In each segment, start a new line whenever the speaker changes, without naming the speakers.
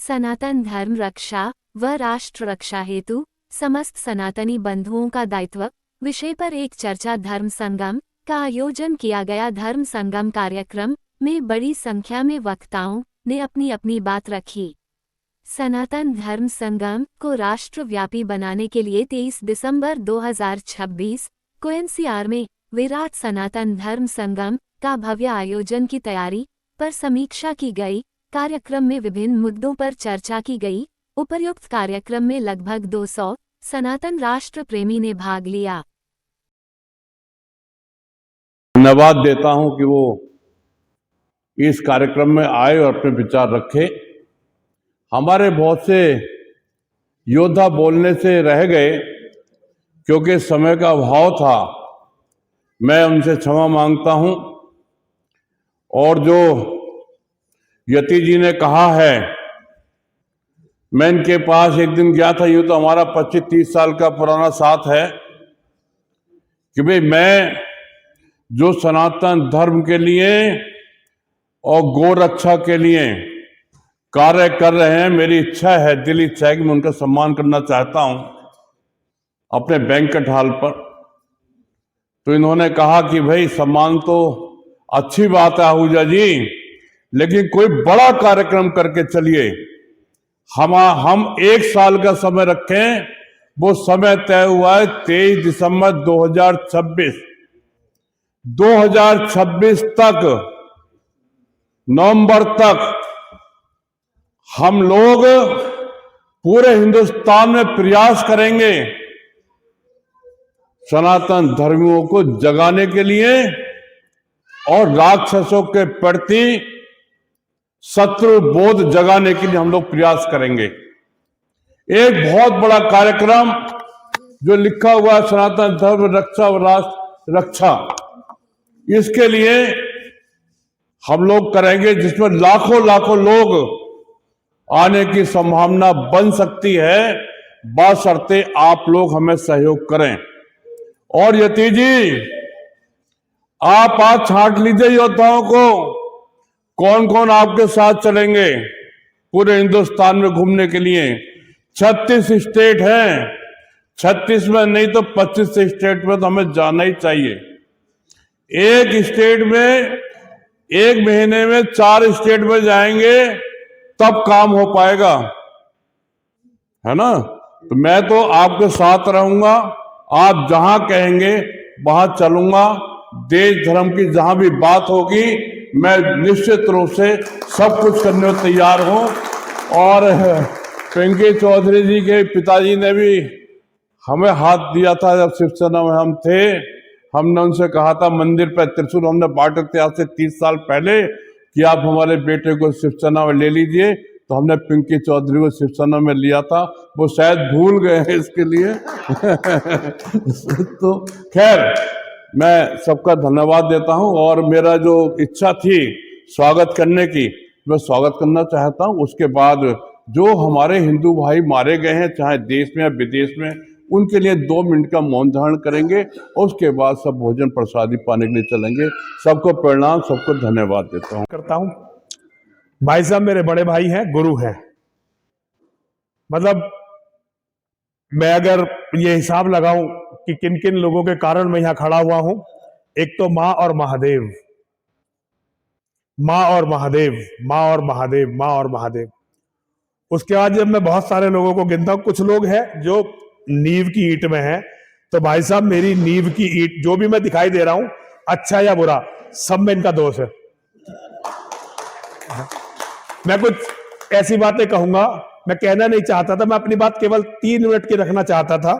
सनातन धर्म रक्षा व राष्ट्र रक्षा हेतु समस्त सनातनी बंधुओं का दायित्व विषय पर एक चर्चा धर्म संगम का आयोजन किया गया। धर्म संगम कार्यक्रम में बड़ी संख्या में वक्ताओं ने अपनी अपनी बात रखी। सनातन धर्म संगम को राष्ट्रव्यापी बनाने के लिए 23 दिसंबर 2026 को एनसीआर में विराट सनातन धर्म संगम का भव्य आयोजन की तैयारी पर समीक्षा की गई। कार्यक्रम में विभिन्न मुद्दों पर चर्चा की गई। उपर्युक्त कार्यक्रम में लगभग 200 सनातन राष्ट्र प्रेमी ने भाग लिया।
धन्यवाद देता हूं कि वो इस कार्यक्रम में आए और अपने विचार रखे। हमारे बहुत से योद्धा बोलने से रह गए क्योंकि समय का अभाव था। मैं उनसे क्षमा मांगता हूं। और जो यति जी ने कहा है, मैं इनके पास एक दिन गया था। यूं तो हमारा 25-30 साल का पुराना साथ है कि भाई मैं जो सनातन धर्म के लिए और गौ रक्षा के लिए कार्य कर रहे हैं, मेरी इच्छा है, दिल इच्छा है कि मैं उनका सम्मान करना चाहता हूं अपने बैंक्वेट हॉल पर। तो इन्होंने कहा कि भाई सम्मान तो अच्छी बात है आहूजा जी, लेकिन कोई बड़ा कार्यक्रम करके चलिए। हम 1 साल का समय रखें। वो समय तय हुआ है 23 दिसंबर 2026 तक, नवंबर तक हम लोग पूरे हिंदुस्तान में प्रयास करेंगे सनातन धर्मियों को जगाने के लिए और राक्षसों के प्रति शत्रु बोध जगाने के लिए हम लोग प्रयास करेंगे। एक बहुत बड़ा कार्यक्रम जो लिखा हुआ है सनातन धर्म रक्षा और राष्ट्र रक्षा, इसके लिए हम लोग करेंगे, जिसमें लाखों लाखों लोग आने की संभावना बन सकती है, बशर्ते आप लोग हमें सहयोग करें। और यति जी, आप आज छांट लीजिए योद्धाओं को, कौन कौन आपके साथ चलेंगे पूरे हिंदुस्तान में घूमने के लिए। 36 स्टेट हैं, 36 में नहीं तो 25 स्टेट में तो हमें जाना ही चाहिए। एक स्टेट में 1 महीने में 4 स्टेट में जाएंगे तब काम हो पाएगा, है ना। तो मैं तो आपके साथ रहूंगा, आप जहां कहेंगे वहां चलूंगा। देश धर्म की जहां भी बात होगी मैं निश्चित रूप से सब कुछ करने को तैयार हूं। और पिंकी चौधरी जी के पिताजी ने भी हमें हाथ दिया था जब शिवसेना में हम थे। हमने उनसे कहा था, मंदिर पर त्रिशूल हमने बांटे थे आज से 30 साल पहले, कि आप हमारे बेटे को शिवसेना में ले लीजिए। तो हमने पिंकी चौधरी को शिवसेना में लिया था, वो शायद भूल गए हैं इसके लिए। तो खैर, मैं सबका धन्यवाद देता हूं। और मेरा जो इच्छा थी स्वागत करने की, मैं स्वागत करना चाहता हूं। उसके बाद जो हमारे हिंदू भाई मारे गए हैं, चाहे देश में या विदेश में, उनके लिए 2 मिनट का मौन धारण करेंगे। उसके बाद सब भोजन प्रसादी पाने के लिए चलेंगे। सबको प्रणाम, सबको धन्यवाद देता हूं।
भाई साहब मेरे बड़े भाई हैं, गुरु हैं। मतलब मैं अगर ये हिसाब लगाऊं कि किन किन लोगों के कारण मैं यहां खड़ा हुआ हूं, एक तो मां और महादेव, मां और महादेव, मां और महादेव, मां और महादेव। उसके बाद जब मैं बहुत सारे लोगों को गिनता हूं, कुछ लोग हैं जो नींव की ईंट में हैं, तो भाई साहब मेरी नींव की ईंट, जो भी मैं दिखाई दे रहा हूं, अच्छा या बुरा, सब में इनका दोष है। मैं कुछ ऐसी बातें कहूंगा, मैं कहना नहीं चाहता था, मैं अपनी बात केवल 3 मिनट की रखना चाहता था,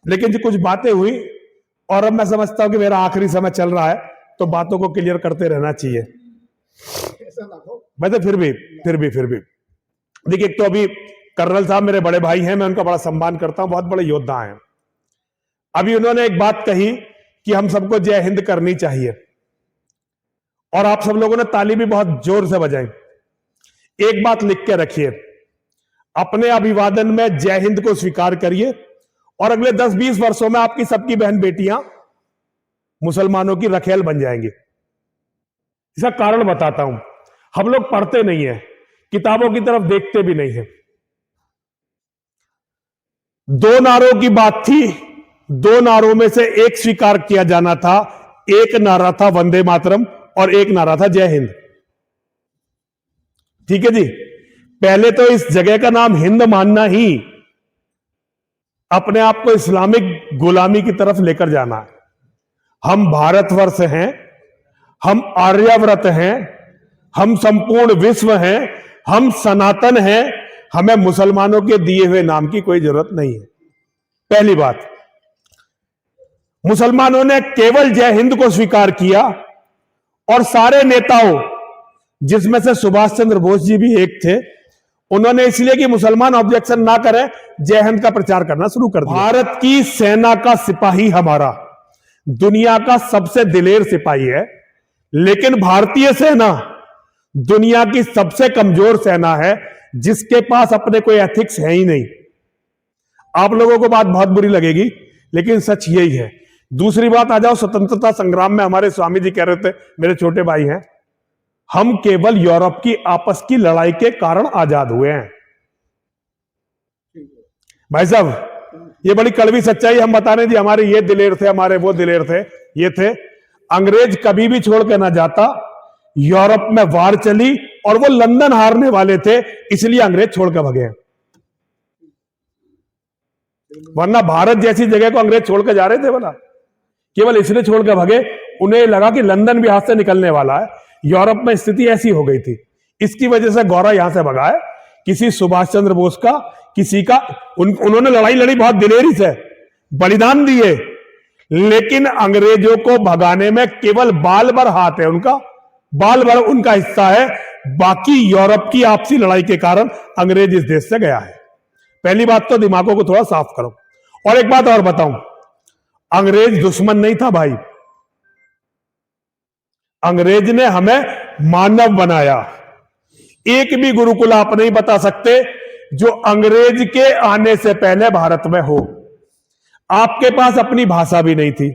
लेकिन जो कुछ बातें हुई और अब मैं समझता हूं कि मेरा आखिरी समय चल रहा है, तो बातों को क्लियर करते रहना चाहिए। मैं तो फिर भी देखिए, एक तो अभी कर्नल साहब मेरे बड़े भाई हैं, मैं उनका बड़ा सम्मान करता हूं, बहुत बड़े योद्धा हैं। अभी उन्होंने एक बात कही कि हम सबको जय हिंद करनी चाहिए, और आप सब लोगों ने ताली भी बहुत जोर से बजाई। एक बात लिख के रखिए, अपने अभिवादन में जय हिंद को स्वीकार करिए, और अगले 10-20 वर्षों में आपकी सबकी बहन बेटियां मुसलमानों की रखेल बन जाएंगी। इसका कारण बताता हूं। हम लोग पढ़ते नहीं है, किताबों की तरफ देखते भी नहीं है। दो नारों की बात थी, दो नारों में से एक स्वीकार किया जाना था। एक नारा था वंदे मातरम और एक नारा था जय हिंद। ठीक है जी। पहले तो इस जगह का नाम हिंद मानना ही अपने आप को इस्लामिक गुलामी की तरफ लेकर जाना है। हम भारतवर्ष हैं, हम आर्यावर्त हैं, हम संपूर्ण विश्व हैं, हम सनातन हैं। हमें मुसलमानों के दिए हुए नाम की कोई जरूरत नहीं है। पहली बात, मुसलमानों ने केवल जय हिंद को स्वीकार किया और सारे नेताओं, जिसमें से सुभाष चंद्र बोस जी भी एक थे, उन्होंने इसलिए कि मुसलमान ऑब्जेक्शन ना करें, जय हिंद का प्रचार करना शुरू कर दिया। भारत की सेना का सिपाही हमारा दुनिया का सबसे दिलेर सिपाही है, लेकिन भारतीय सेना दुनिया की सबसे कमजोर सेना है, जिसके पास अपने कोई एथिक्स है ही नहीं। आप लोगों को बात बहुत बुरी लगेगी, लेकिन सच यही है। दूसरी बात, आ जाओ स्वतंत्रता संग्राम में हमारे स्वामी जी कह रहे थे, मेरे छोटे भाई हैं, हम केवल यूरोप की आपस की लड़ाई के कारण आजाद हुए हैं। भाई साहब, ये बड़ी कड़वी सच्चाई हम बता रहे जी। हमारे ये दिलेर थे, हमारे वो दिलेर थे, ये थे। अंग्रेज कभी भी छोड़ के ना जाता। यूरोप में वार चली और वो लंदन हारने वाले थे, इसलिए अंग्रेज छोड़ के भागे। वरना भारत जैसी जगह को अंग्रेज छोड़ के जा रहे थे बोला, केवल इसलिए छोड़ के भागे, उन्हें लगा कि लंदन भी हाथ से निकलने वाला है। यूरोप में स्थिति ऐसी हो गई थी, इसकी वजह से गौरा यहां से भगा है। किसी सुभाष चंद्र बोस का, किसी का, उन्होंने लड़ाई लड़ी बहुत दिलेरी से, बलिदान दिए, लेकिन अंग्रेजों को भगाने में केवल बाल भर हाथ है उनका, बाल भर उनका हिस्सा है। बाकी यूरोप की आपसी लड़ाई के कारण अंग्रेज इस देश से गया है। पहली बात तो दिमागों को थोड़ा साफ करो। और एक बात और बताऊं, अंग्रेज दुश्मन नहीं था भाई। अंग्रेज ने हमें मानव बनाया। एक भी गुरुकुल आप नहीं बता सकते जो अंग्रेज के आने से पहले भारत में हो। आपके पास अपनी भाषा भी नहीं थी,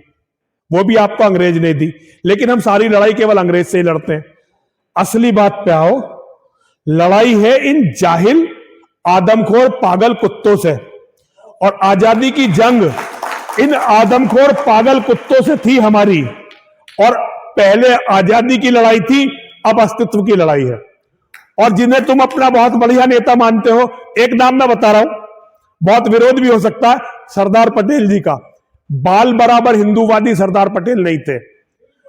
वो भी आपको अंग्रेज ने दी, लेकिन हम सारी लड़ाई केवल अंग्रेज से ही लड़ते हैं। असली बात पे आओ, लड़ाई है इन जाहिल आदमखोर पागल कुत्तों से, और आजादी की जंग इन आदमखोर पागल कुत्तों से थी हमारी। और पहले आजादी की लड़ाई थी, अब अस्तित्व की लड़ाई है। और जिन्हें तुम अपना बहुत बढ़िया नेता मानते हो, एक नाम मैं बता रहा हूं, बहुत विरोध भी हो सकता है, सरदार पटेल जी का। बाल बराबर हिंदूवादी सरदार पटेल नहीं थे।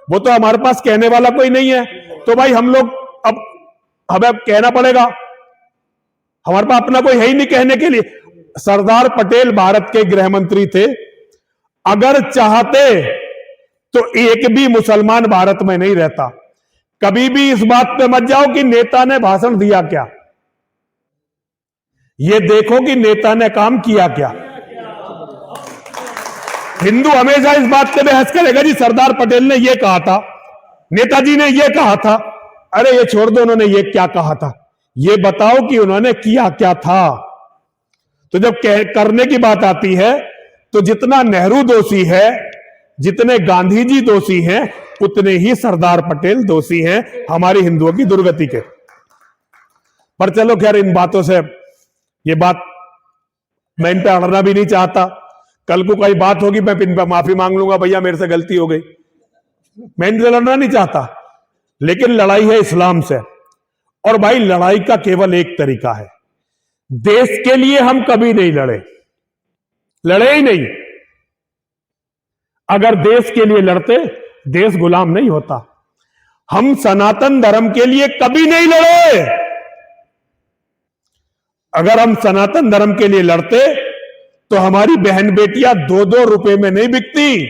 वो तो हमारे पास कहने वाला कोई नहीं है, तो भाई हम लोग अब हमें कहना पड़ेगा, हमारे पास अपना कोई है ही नहीं कहने के लिए। सरदार पटेल भारत के गृह मंत्री थे। अगर चाहते तो एक भी मुसलमान भारत में नहीं रहता। कभी भी इस बात पे मत जाओ कि नेता ने भाषण दिया क्या, ये देखो कि नेता ने काम किया क्या। हिंदू हमेशा इस बात पे बहस करेगा जी सरदार पटेल ने ये कहा था, नेताजी ने ये कहा था। अरे ये छोड़ दो, उन्होंने ये क्या कहा था, ये बताओ कि उन्होंने किया क्या था। तो जब करने की बात आती है, तो जितना नेहरू दोषी है, जितने गांधी जी दोषी हैं, उतने ही सरदार पटेल दोषी हैं हमारी हिंदुओं की दुर्गति के। पर चलो खैर, इन बातों से, ये बात मैं इन पे अड़ना भी नहीं चाहता। कल को कोई बात होगी, मैं इन पर माफी मांग लूंगा, भैया मेरे से गलती हो गई, मैं इनसे लड़ना नहीं चाहता। लेकिन लड़ाई है इस्लाम से, और भाई लड़ाई का केवल एक तरीका है। देश के लिए हम कभी नहीं लड़े ही नहीं। अगर देश के लिए लड़ते, देश गुलाम नहीं होता। हम सनातन धर्म के लिए कभी नहीं लड़े। अगर हम सनातन धर्म के लिए लड़ते, तो हमारी बहन बेटियां 2-2 रुपए में नहीं बिकती।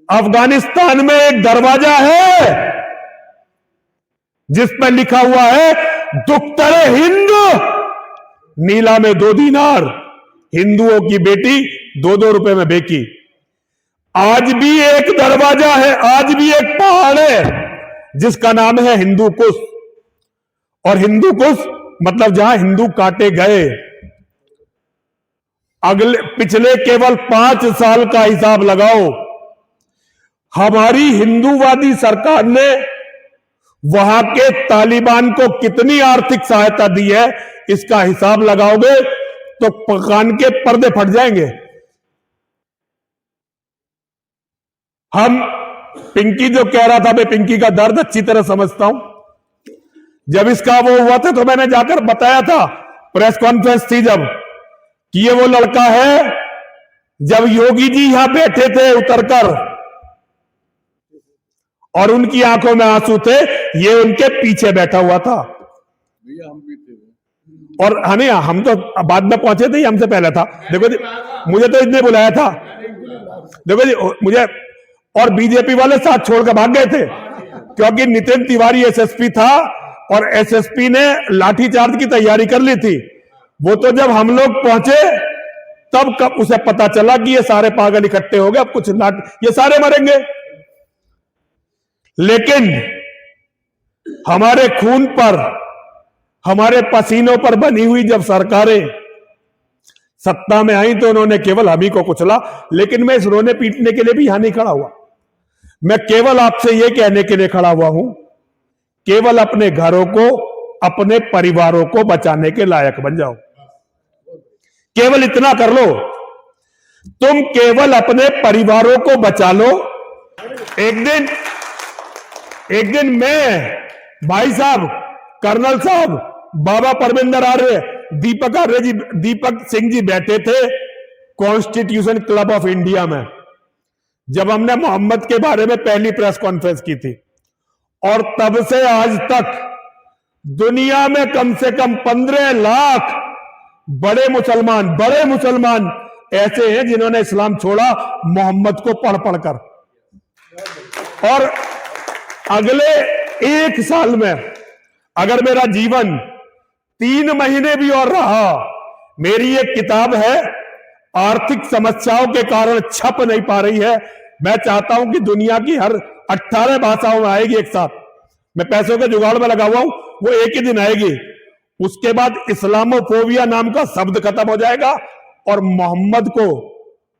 अफगानिस्तान में एक दरवाजा है जिस पर लिखा हुआ है दुख्तरे हिंद, नीला में 2 दीनार, हिंदुओं की बेटी 2-2 रुपए में बेची। आज भी एक दरवाजा है, आज भी एक पहाड़ है जिसका नाम है हिंदू कुश। और हिंदू कुश मतलब जहां हिंदू काटे गए। पिछले केवल 5 साल का हिसाब लगाओ, हमारी हिंदूवादी सरकार ने वहां के तालिबान को कितनी आर्थिक सहायता दी है, इसका हिसाब लगाओगे तो कान के पर्दे फट जाएंगे। हम पिंकी जो कह रहा था, मैं पिंकी का दर्द अच्छी तरह समझता हूं। जब इसका वो हुआ था तो मैंने जाकर बताया था, प्रेस कॉन्फ्रेंस थी जब, कि ये वो लड़का है जब योगी जी यहां बैठे थे उतरकर और उनकी आंखों में आंसू थे, ये उनके पीछे बैठा हुआ था। और हाँ नहीं, हम तो बाद में पहुंचे थे, हमसे पहले था। देखो जी, मुझे तो इसने बुलाया था। देखो जी, मुझे और बीजेपी वाले साथ छोड़कर भाग गए थे, क्योंकि नितिन तिवारी एसएसपी था और एसएसपी ने लाठीचार्ज की तैयारी कर ली थी। वो तो जब हम लोग पहुंचे तब कब उसे पता चला कि ये सारे पागल इकट्ठे हो गए, अब कुछ ये सारे मरेंगे। लेकिन हमारे खून पर, हमारे पसीनों पर बनी हुई जब सरकारें सत्ता में आई तो उन्होंने केवल हम ही को कुचला। लेकिन मैं इस रोने पीटने के लिए भी यहां नहीं खड़ा हुआ। मैं केवल आपसे यह कहने के लिए खड़ा हुआ हूं, केवल अपने घरों को, अपने परिवारों को बचाने के लायक बन जाओ। केवल इतना कर लो, तुम केवल अपने परिवारों को बचा लो। एक दिन मैं, भाई साहब, कर्नल साहब, बाबा परमिंदर आर्य, दीपक आर्य जी, दीपक सिंह जी बैठे थे कॉन्स्टिट्यूशन क्लब ऑफ इंडिया में, जब हमने मोहम्मद के बारे में पहली प्रेस कॉन्फ्रेंस की थी। और तब से आज तक दुनिया में कम से कम 15 लाख बड़े मुसलमान ऐसे हैं जिन्होंने इस्लाम छोड़ा मोहम्मद को पढ़ पढ़कर। और अगले 1 साल में अगर मेरा जीवन 3 महीने भी और रहा, मेरी एक किताब है, आर्थिक समस्याओं के कारण छप नहीं पा रही है। मैं चाहता हूं कि दुनिया की हर 18 भाषाओं में आएगी एक साथ। मैं पैसों के जुगाड़ में लगा हुआ हूं, वो एक ही दिन आएगी। उसके बाद इस्लामोफोबिया नाम का शब्द खत्म हो जाएगा और मोहम्मद को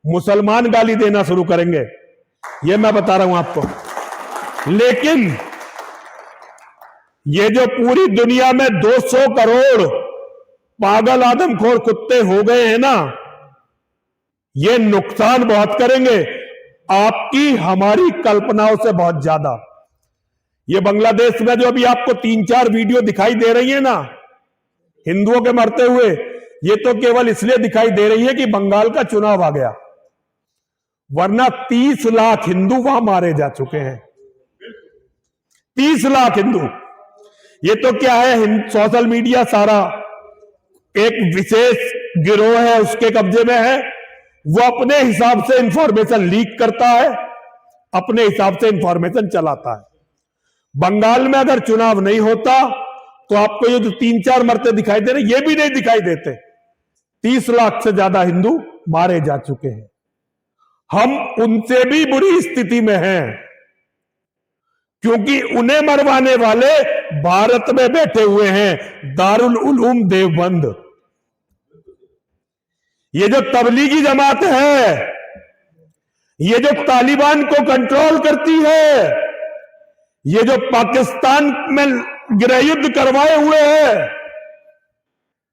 मुसलमान गाली देना शुरू करेंगे। ये मैं बता रहा हूं आपको। लेकिन ये जो पूरी दुनिया में 200 करोड़ पागल आदमखोर कुत्ते हो गए हैं ना, ये नुकसान बहुत करेंगे आपकी हमारी कल्पनाओं से बहुत ज्यादा। ये बांग्लादेश में जो अभी आपको 3-4 वीडियो दिखाई दे रही है ना, हिंदुओं के मरते हुए, ये तो केवल इसलिए दिखाई दे रही है कि बंगाल का चुनाव आ गया, वरना 30 लाख हिंदू वहां मारे जा चुके हैं। 30 लाख हिंदू। ये तो क्या है, सोशल मीडिया सारा एक विशेष गिरोह है, उसके कब्जे में है। वो अपने हिसाब से इंफॉर्मेशन लीक करता है, अपने हिसाब से इंफॉर्मेशन चलाता है। बंगाल में अगर चुनाव नहीं होता तो आपको ये जो 3-4 मरते दिखाई दे रहे, ये भी नहीं दिखाई देते। 30 लाख से ज्यादा हिंदू मारे जा चुके हैं। हम उनसे भी बुरी स्थिति में हैं, क्योंकि उन्हें मरवाने वाले भारत में बैठे हुए हैं, दारुल उलूम देवबंद। ये जो तबलीगी जमात है, ये जो तालिबान को कंट्रोल करती है, ये जो पाकिस्तान में गृह युद्ध करवाए हुए हैं,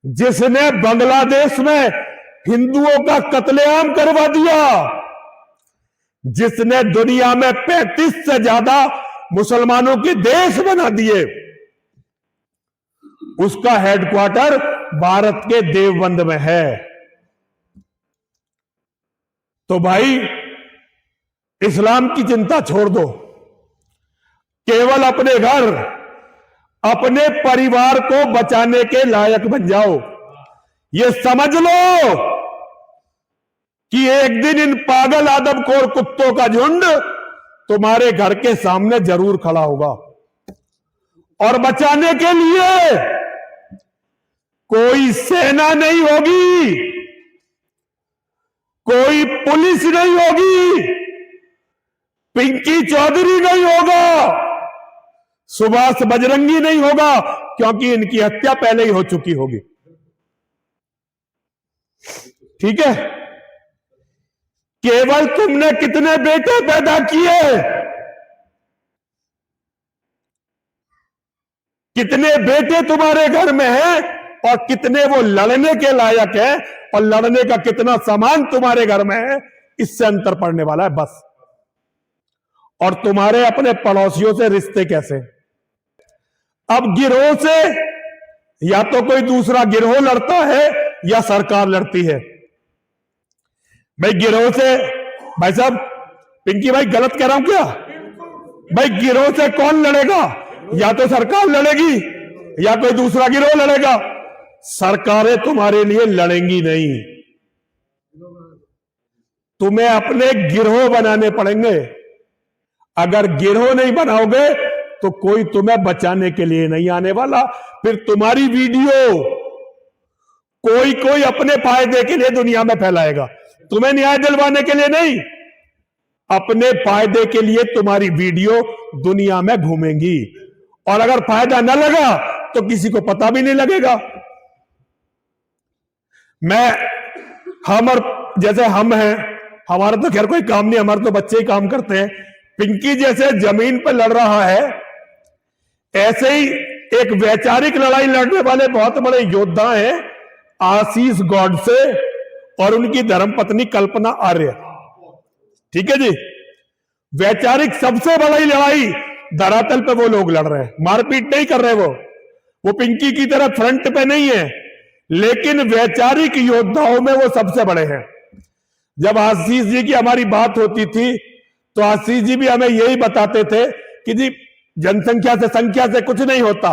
जिसने बांग्लादेश में हिंदुओं का कत्लेआम करवा दिया, जिसने दुनिया में 35 से ज्यादा मुसलमानों के देश बना दिए, उसका हेडक्वार्टर भारत के देवबंद में है। तो भाई, इस्लाम की चिंता छोड़ दो, केवल अपने घर, अपने परिवार को बचाने के लायक बन जाओ। ये समझ लो कि एक दिन इन पागल आदमखोर कुत्तों का झुंड तुम्हारे घर के सामने जरूर खड़ा होगा। और बचाने के लिए कोई सेना नहीं होगी, कोई पुलिस नहीं होगी, पिंकी चौधरी नहीं होगा, सुभाष बजरंगी नहीं होगा, क्योंकि इनकी हत्या पहले ही हो चुकी होगी। ठीक है? केवल तुमने कितने बेटे पैदा किए, कितने बेटे तुम्हारे घर में हैं और कितने वो लड़ने के लायक है और लड़ने का कितना सामान तुम्हारे घर में है, इससे अंतर पड़ने वाला है बस। और तुम्हारे अपने पड़ोसियों से रिश्ते कैसे? अब गिरोह से या तो कोई दूसरा गिरोह लड़ता है या सरकार लड़ती है। भाई गिरोह से, भाई साहब पिंकी भाई गलत कह रहा हूं क्या? भाई गिरोह से कौन लड़ेगा? या तो सरकार लड़ेगी या कोई दूसरा गिरोह लड़ेगा। सरकारें तुम्हारे लिए लड़ेंगी नहीं, तुम्हें अपने गिरोह बनाने पड़ेंगे। अगर गिरोह नहीं बनाओगे तो कोई तुम्हें बचाने के लिए नहीं आने वाला। फिर तुम्हारी वीडियो कोई अपने फायदे के लिए दुनिया में फैलाएगा, तुम्हें न्याय दिलवाने के लिए नहीं, अपने फायदे के लिए तुम्हारी वीडियो दुनिया में घूमेंगी। और अगर फायदा न लगा तो किसी को पता भी नहीं लगेगा। हम और जैसे हम हैं, हमारा तो खैर कोई काम नहीं, हमारे तो बच्चे ही काम करते हैं। पिंकी जैसे जमीन पर लड़ रहा है, ऐसे ही एक वैचारिक लड़ाई लड़ने वाले बहुत बड़े योद्धा हैं आशीष गॉडसे और उनकी धर्मपत्नी कल्पना आर्य। ठीक है जी, वैचारिक सबसे बड़ी लड़ाई धरातल पे वो लोग लड़ रहे हैं, मारपीट नहीं कर रहे। वो पिंकी की तरह फ्रंट पे नहीं है, लेकिन वैचारिक योद्धाओं में वो सबसे बड़े हैं। जब आशीष जी की हमारी बात होती थी तो आशीष जी भी हमें यही बताते थे कि जी जनसंख्या से संख्या से कुछ नहीं होता।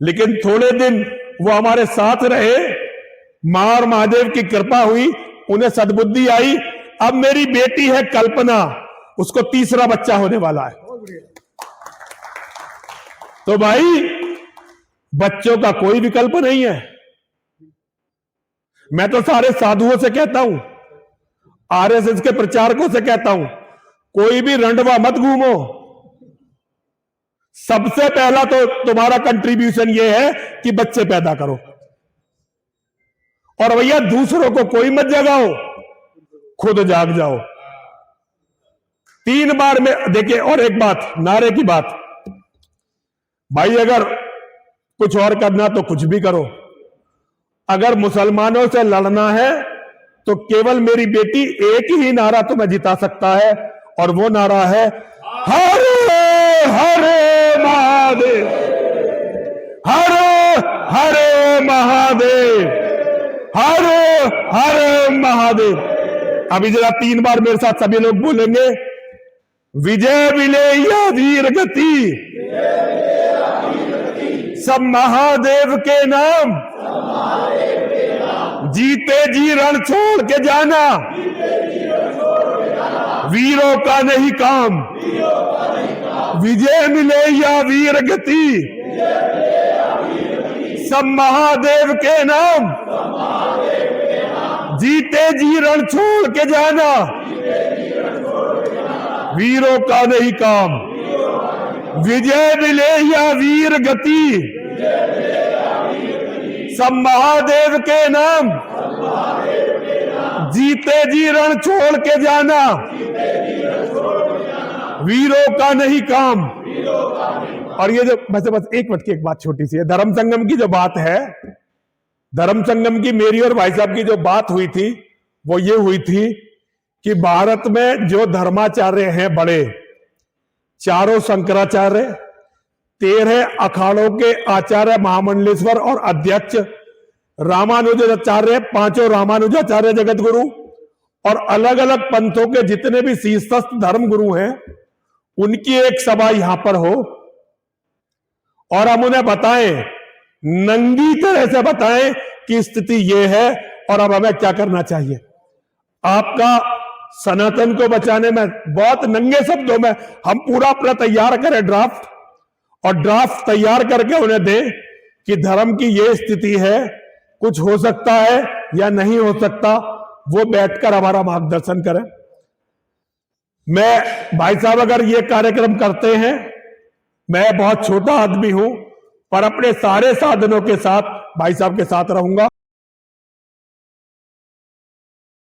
लेकिन थोड़े दिन वो हमारे साथ रहे, मां और महादेव की कृपा हुई, उन्हें सद्बुद्धि आई। अब मेरी बेटी है कल्पना, उसको तीसरा बच्चा होने वाला है। तो भाई बच्चों का कोई विकल्प नहीं है। मैं तो सारे साधुओं से कहता हूं, आरएसएस के प्रचारकों से कहता हूं, कोई भी रंडवा मत घूमो। सबसे पहला तो तुम्हारा कंट्रीब्यूशन यह है कि बच्चे पैदा करो। और भैया दूसरों को कोई मत जगाओ, खुद जाग जाओ। 3 बार में देखिए। और एक बात, नारे की बात, भाई अगर कुछ और करना तो कुछ भी करो। अगर मुसलमानों से लड़ना है तो केवल मेरी बेटी एक ही नारा तुम्हें जिता सकता है, और वो नारा है हरे हरे महादेव, हरे हरे महादेव, हरे हरे महादेव। अभी जरा 3 बार मेरे साथ सभी लोग बोलेंगे, विजय मिलेया वीर गति, सब महादेव के नाम, जीते जी रण छोड़ के जाना, वीरों का नहीं काम, विजय मिले या वीर गति, सब महादेव के नाम, जीते जी रण छोड़ के जाना, वीरों का नहीं काम, विजय मिले या वीर गति, सब महादेव के नाम, जीते जी रण छोड़ के जाना, वीरों का नहीं काम। और ये जो बस एक मिनट की एक बात छोटी सी है, धर्म संगम की जो बात है, धर्म संगम की मेरी और भाई साहब की जो बात हुई थी वो ये हुई थी कि भारत में जो धर्माचार्य हैं बड़े, 4 शंकराचार्य, 13 अखाड़ों के आचार्य महामंडलेश्वर और अध्यक्ष, रामानुजाचार्य, 5 रामानुजाचार्य जगत गुरु, और अलग अलग पंथों के जितने भी शीर्षस्थ धर्म गुरु हैं, उनकी एक सभा यहां पर हो और हम उन्हें बताएं, नंगी तरह से बताएं कि स्थिति ये है और अब हमें क्या करना चाहिए। आपका सनातन को बचाने में बहुत नंगे शब्दों में हम पूरा अपना तैयार करें ड्राफ्ट, और ड्राफ्ट तैयार करके उन्हें दें कि धर्म की ये स्थिति है, कुछ हो सकता है या नहीं हो सकता, वो बैठकर हमारा मार्गदर्शन करें। मैं भाई साहब अगर ये कार्यक्रम करते हैं, मैं बहुत छोटा आदमी हूं पर अपने सारे साधनों के साथ भाई साहब के साथ रहूंगा।